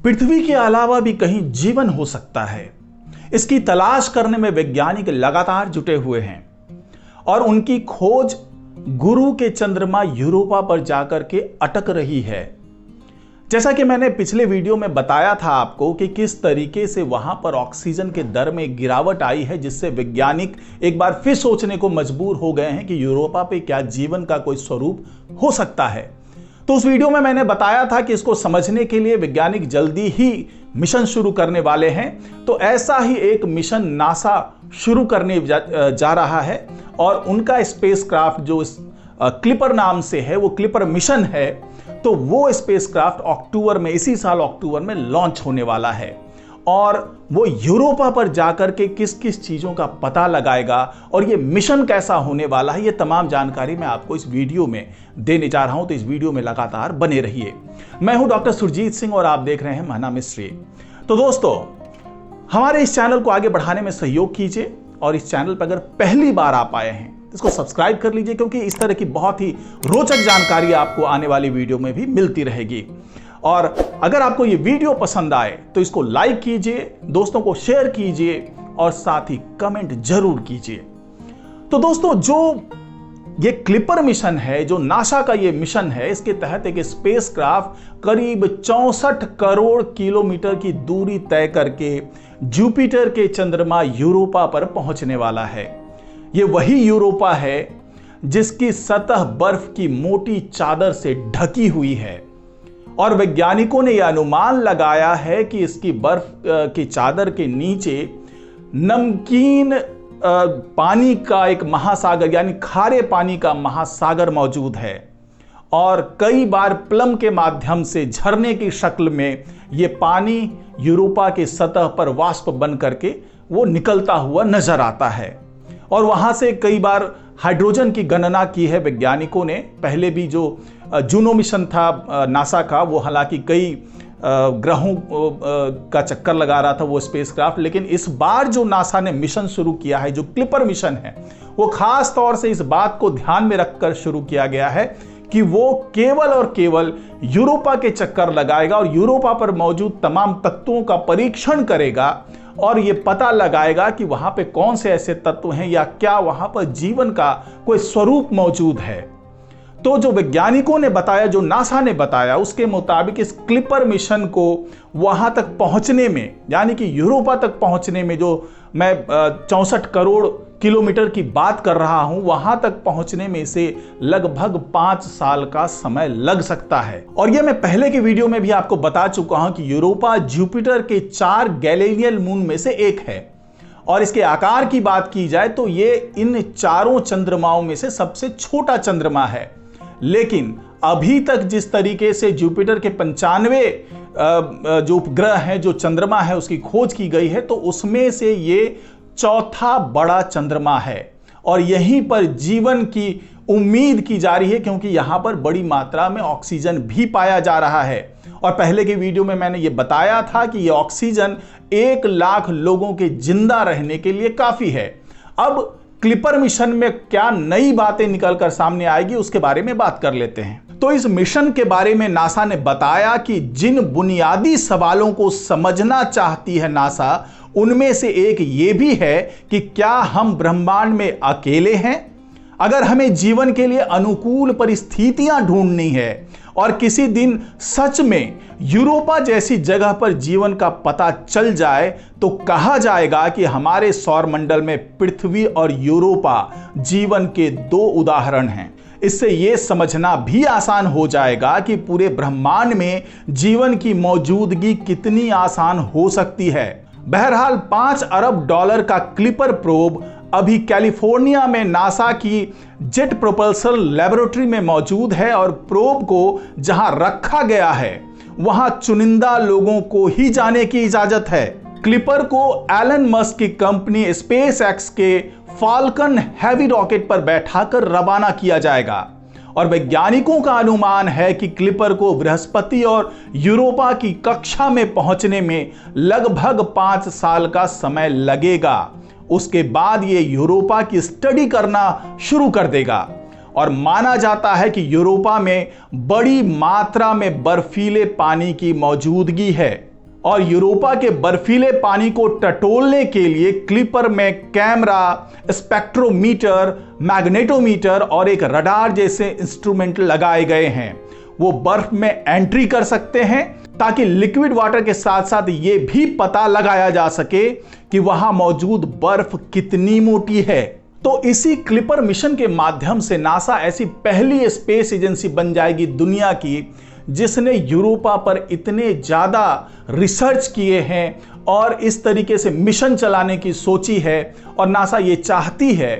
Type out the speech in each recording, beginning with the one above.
पृथ्वी के अलावा भी कहीं जीवन हो सकता है। इसकी तलाश करने में वैज्ञानिक लगातार जुटे हुए हैं और उनकी खोज गुरु के चंद्रमा यूरोपा पर जाकर के अटक रही है। जैसा कि मैंने पिछले वीडियो में बताया था आपको कि किस तरीके से वहां पर ऑक्सीजन के दर में गिरावट आई है, जिससे वैज्ञानिक एक बार फिर सोचने को मजबूर हो गए हैं कि यूरोपा पे क्या जीवन का कोई स्वरूप हो सकता है। तो उस वीडियो में मैंने बताया था कि इसको समझने के लिए वैज्ञानिक जल्दी ही मिशन शुरू करने वाले हैं। तो ऐसा ही एक मिशन नासा शुरू करने जा रहा है और उनका स्पेसक्राफ्ट जो क्लिपर नाम से है, वो क्लिपर मिशन है। तो वो स्पेसक्राफ्ट अक्टूबर में, इसी साल अक्टूबर में लॉन्च होने वाला है और वो यूरोपा पर जाकर के किस किस चीजों का पता लगाएगा और ये मिशन कैसा होने वाला है, ये तमाम जानकारी मैं आपको इस वीडियो में देने जा रहा हूं। तो इस वीडियो में लगातार बने रहिए। मैं हूं डॉक्टर सुरजीत सिंह और आप देख रहे हैं महना मिस्ट्री। तो दोस्तों, हमारे इस चैनल को आगे बढ़ाने में सहयोग कीजिए और इस चैनल पर अगर पहली बार आप आए हैं इसको सब्सक्राइब कर लीजिए, क्योंकि इस तरह की बहुत ही रोचक जानकारी आपको आने वाली वीडियो में भी मिलती रहेगी। और अगर आपको ये वीडियो पसंद आए तो इसको लाइक कीजिए, दोस्तों को शेयर कीजिए और साथ ही कमेंट जरूर कीजिए। तो दोस्तों, जो ये क्लिपर मिशन है, जो नासा का ये मिशन है, इसके तहत एक स्पेसक्राफ्ट करीब 64 करोड़ किलोमीटर की दूरी तय करके जुपिटर के चंद्रमा यूरोपा पर पहुंचने वाला है। ये वही यूरोपा है जिसकी सतह बर्फ की मोटी चादर से ढकी हुई है और वैज्ञानिकों ने यह अनुमान लगाया है कि इसकी बर्फ की चादर के नीचे नमकीन पानी का एक महासागर, यानी खारे पानी का महासागर मौजूद है और कई बार प्लम के माध्यम से झरने की शक्ल में यह पानी यूरोपा के सतह पर वाष्प बन करके वो निकलता हुआ नजर आता है। और वहां से कई बार हाइड्रोजन की गणना की है वैज्ञानिकों ने। पहले भी जो जूनो मिशन था नासा का, वो हालांकि कई ग्रहों का चक्कर लगा रहा था वो स्पेसक्राफ्ट, लेकिन इस बार जो नासा ने मिशन शुरू किया है, जो क्लिपर मिशन है, वो खास तौर से इस बात को ध्यान में रखकर शुरू किया गया है कि वो केवल और केवल यूरोपा के चक्कर लगाएगा और यूरोपा पर मौजूद तमाम तत्वों का परीक्षण करेगा और ये पता लगाएगा कि वहां पे कौन से ऐसे तत्व हैं या क्या वहां पर जीवन का कोई स्वरूप मौजूद है। तो जो वैज्ञानिकों ने बताया, जो नासा ने बताया, उसके मुताबिक इस क्लिपर मिशन को वहां तक पहुंचने में, यानी कि यूरोपा तक पहुंचने में, जो मैं 64 करोड़ किलोमीटर की बात कर रहा हूं, वहां तक पहुंचने में से लगभग 5 साल का समय लग सकता है। और यह मैं पहले के वीडियो में भी आपको बता चुका हूं कि यूरोपा जुपिटर के 4 गैलीलियन मून में से एक है और इसके आकार की बात की जाए तो यह इन चारों चंद्रमाओं में से सबसे छोटा चंद्रमा है। लेकिन अभी तक जिस तरीके से जुपिटर के 95 जो उपग्रह हैं, जो चंद्रमा है, उसकी खोज की गई है, तो उसमें से ये चौथा बड़ा चंद्रमा है और यहीं पर जीवन की उम्मीद की जा रही है, क्योंकि यहां पर बड़ी मात्रा में ऑक्सीजन भी पाया जा रहा है। और पहले के वीडियो में मैंने ये बताया था कि यह ऑक्सीजन 1 लाख लोगों के जिंदा रहने के लिए काफी है। अब क्लिपर मिशन में क्या नई बातें निकलकर सामने आएगी, उसके बारे में बात कर लेते हैं। तो इस मिशन के बारे में नासा ने बताया कि जिन बुनियादी सवालों को समझना चाहती है नासा, उनमें से एक ये भी है कि क्या हम ब्रह्मांड में अकेले हैं? अगर हमें जीवन के लिए अनुकूल परिस्थितियां ढूंढनी है और किसी दिन सच में यूरोपा जैसी जगह पर जीवन का पता चल जाए, तो कहा जाएगा कि हमारे सौरमंडल में पृथ्वी और यूरोपा जीवन के 2 उदाहरण हैं। इससे यह समझना भी आसान हो जाएगा कि पूरे ब्रह्मांड में जीवन की मौजूदगी कितनी आसान हो सकती है। बहरहाल $5 अरब का क्लिपर प्रोब अभी कैलिफोर्निया में नासा की जेट प्रोपल्सन लेबोरेटरी में मौजूद है और प्रोब को जहां रखा गया है वहां चुनिंदा लोगों को ही जाने की इजाजत है। क्लिपर को एलन मस्क की कंपनी स्पेस एक्स के फाल्कन हैवी रॉकेट पर बैठाकर रवाना किया जाएगा और वैज्ञानिकों का अनुमान है कि क्लिपर को बृहस्पति और यूरोपा की कक्षा में पहुंचने में लगभग 5 साल का समय लगेगा। उसके बाद यह यूरोपा की स्टडी करना शुरू कर देगा और माना जाता है कि यूरोपा में बड़ी मात्रा में बर्फीले पानी की मौजूदगी है। और यूरोपा के बर्फीले पानी को टटोलने के लिए क्लिपर में कैमरा, स्पेक्ट्रोमीटर, मैग्नेटोमीटर और एक रडार जैसे इंस्ट्रूमेंट लगाए गए हैं। वो बर्फ में एंट्री कर सकते हैं ताकि लिक्विड वाटर के साथ साथ ये भी पता लगाया जा सके कि वहां मौजूद बर्फ कितनी मोटी है। तो इसी क्लिपर मिशन के माध्यम से नासा ऐसी पहली स्पेस एजेंसी बन जाएगी दुनिया की जिसने यूरोपा पर इतने ज्यादा रिसर्च किए हैं और इस तरीके से मिशन चलाने की सोची है। और नासा ये चाहती है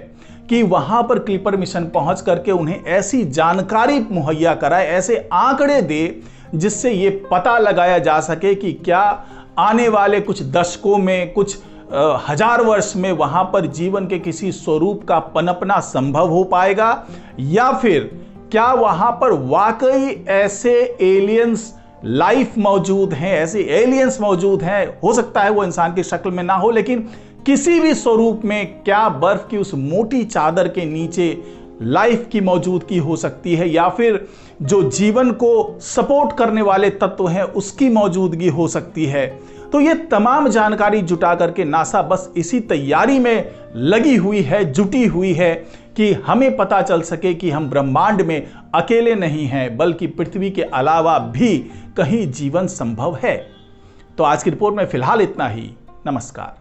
कि वहां पर क्लिपर मिशन पहुंच करके उन्हें ऐसी जानकारी मुहैया कराए, ऐसे आंकड़े दे जिससे ये पता लगाया जा सके कि क्या आने वाले कुछ दशकों में, कुछ हजार वर्ष में वहां पर जीवन के किसी स्वरूप का पनपना संभव हो पाएगा, या फिर क्या वहां पर वाकई ऐसे एलियंस लाइफ मौजूद हैं, ऐसे एलियंस मौजूद हैं। हो सकता है वो इंसान की शक्ल में ना हो, लेकिन किसी भी स्वरूप में क्या बर्फ की उस मोटी चादर के नीचे लाइफ की मौजूदगी हो सकती है, या फिर जो जीवन को सपोर्ट करने वाले तत्व हैं उसकी मौजूदगी हो सकती है। तो ये तमाम जानकारी जुटा करके नासा बस इसी तैयारी में लगी हुई है, जुटी हुई है कि हमें पता चल सके कि हम ब्रह्मांड में अकेले नहीं हैं, बल्कि पृथ्वी के अलावा भी कहीं जीवन संभव है। तो आज की रिपोर्ट में फिलहाल इतना ही। नमस्कार।